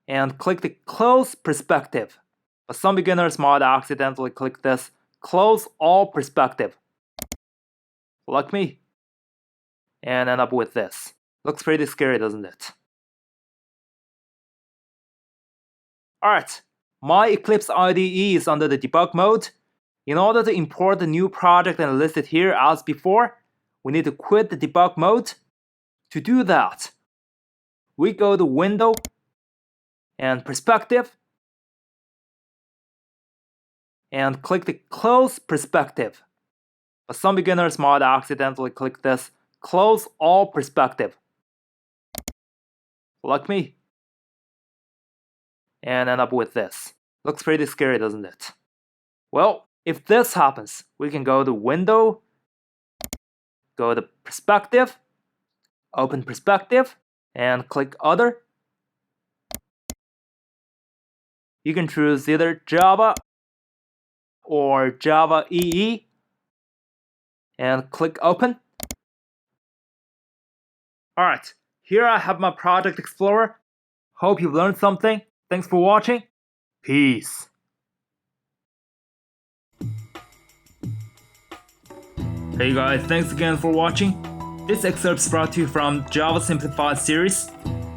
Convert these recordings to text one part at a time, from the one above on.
and click the Close Perspective. But some beginners might accidentally click this Close All Perspective, like me, and end up with this. Looks pretty scary, doesn't it? Alright, my Eclipse IDE is under the debug mode. In order to import the new project and list it here as before, we need to quit the debug mode. To do that, we go to Window and Perspective and click the Close Perspective. But some beginners might accidentally click this Close All Perspective, like me, and end up with this. Looks pretty scary, doesn't it? Well, if this happens, we can go to Window, go to Perspective, open Perspective, and click Other. You can choose either Java or Java EE and click Open. Alright, here I have my Project Explorer. Hope you've learned something. Thanks for watching. Peace. Hey guys, thanks again for watching. This excerpt is brought to you from Java Simplified series.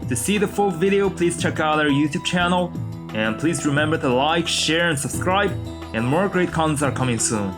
To see the full video, please check out our YouTube channel. And please remember to like, share, and subscribe. And more great contents are coming soon.